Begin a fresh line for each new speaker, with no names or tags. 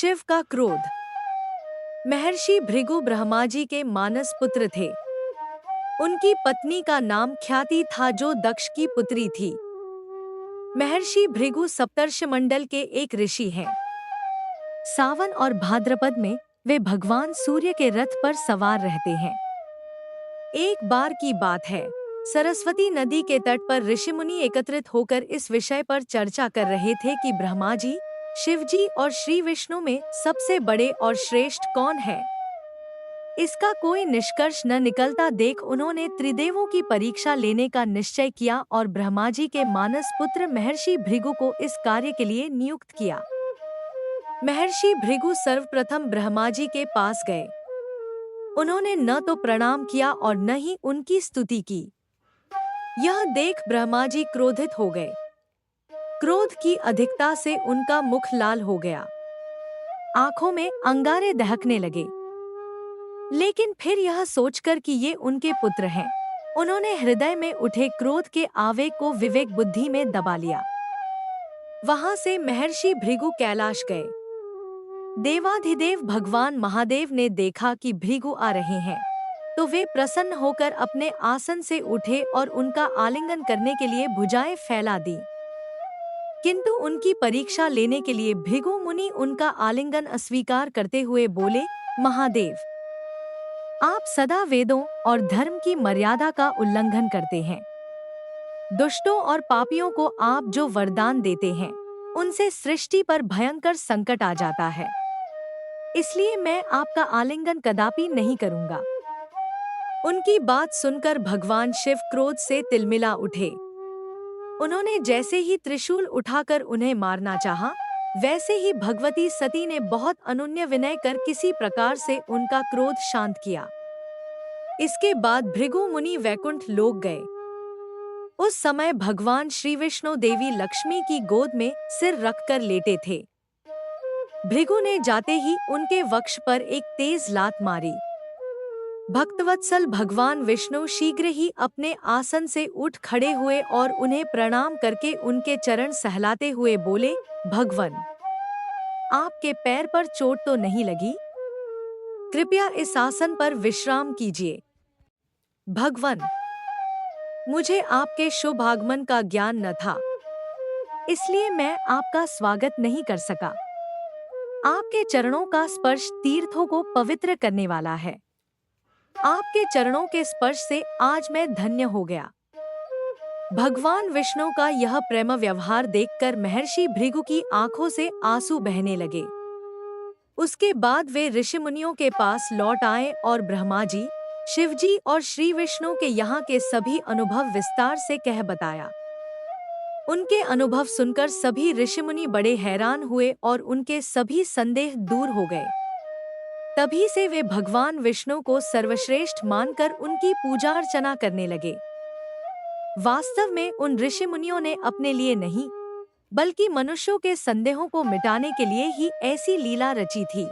शिव का क्रोध। महर्षि भृगु ब्रह्मा जी के मानस पुत्र थे। उनकी पत्नी का नाम ख्याति था जो दक्ष की पुत्री थी। महर्षि भृगु सप्तर्षिमंडल के एक ऋषि हैं। सावन और भाद्रपद में वे भगवान सूर्य के रथ पर सवार रहते हैं। एक बार की बात है, सरस्वती नदी के तट पर ऋषिमुनि एकत्रित होकर इस विषय पर चर्चा कर रहे थे कि ब्रह्मा जी, शिव जी और श्री विष्णु में सबसे बड़े और श्रेष्ठ कौन है। इसका कोई निष्कर्ष न निकलता देख उन्होंने त्रिदेवों की परीक्षा लेने का निश्चय किया और ब्रह्मा जी के मानस पुत्र महर्षि भृगु को इस कार्य के लिए नियुक्त किया। महर्षि भृगु सर्वप्रथम ब्रह्मा जी के पास गए। उन्होंने न तो प्रणाम किया और न ही उनकी स्तुति की। यह देख ब्रह्मा जी क्रोधित हो गए। क्रोध की अधिकता से उनका मुख लाल हो गया। आंखों में अंगारे दहकने लगे। लेकिन फिर यह सोचकर कि ये उनके पुत्र हैं, उन्होंने हृदय में उठे क्रोध के आवेग को विवेक बुद्धि में दबा लिया। वहां से महर्षि भृगु कैलाश गए। देवाधिदेव भगवान महादेव ने देखा कि भृगु आ रहे हैं, तो वे प्रसन्न होकर अपने आसन से उठे और उनका आलिंगन करने के लिए भुजाएं फैला दी। किंतु उनकी परीक्षा लेने के लिए भृगु मुनि उनका आलिंगन अस्वीकार करते हुए बोले, महादेव, आप सदा वेदों और धर्म की मर्यादा का उल्लंघन करते हैं। दुष्टों और पापियों को आप जो वरदान देते हैं, उनसे सृष्टि पर भयंकर संकट आ जाता है। इसलिए मैं आपका आलिंगन कदापि नहीं करूंगा। उनकी बात सुनकर भगवान शिव क्रोध से तिलमिला उठे। उन्होंने जैसे ही त्रिशूल उठाकर उन्हें मारना चाहा, वैसे ही भगवती सती ने बहुत अनुनय विनय कर किसी प्रकार से उनका क्रोध शांत किया। इसके बाद भृगु मुनि वैकुंठ लोक गए। उस समय भगवान श्री विष्णु देवी लक्ष्मी की गोद में सिर रखकर लेटे थे। भृगु ने जाते ही उनके वक्ष पर एक तेज लात मारी। भक्तवत्सल भगवान विष्णु शीघ्र ही अपने आसन से उठ खड़े हुए और उन्हें प्रणाम करके उनके चरण सहलाते हुए बोले, भगवन, आपके पैर पर चोट तो नहीं लगी? कृपया इस आसन पर विश्राम कीजिए। भगवन, मुझे आपके शुभ आगमन का ज्ञान न था, इसलिए मैं आपका स्वागत नहीं कर सका। आपके चरणों का स्पर्श तीर्थों को पवित्र करने वाला है। आपके चरणों के स्पर्श से आज मैं धन्य हो गया। भगवान विष्णु का यह प्रेम व्यवहार देखकर महर्षि भृगु की आंखों से आंसू बहने लगे। उसके बाद वे ऋषिमुनियों के पास लौट आए और ब्रह्मा जी, शिव जी और श्री विष्णु के यहाँ के सभी अनुभव विस्तार से कह बताया। उनके अनुभव सुनकर सभी ऋषिमुनि बड़े हैरान हुए और उनके सभी संदेह दूर हो गए। तभी से वे भगवान विष्णु को सर्वश्रेष्ठ मानकर उनकी पूजा अर्चना करने लगे। वास्तव में उन ऋषिमुनियों ने अपने लिए नहीं, बल्कि मनुष्यों के संदेहों को मिटाने के लिए ही ऐसी लीला रची थी।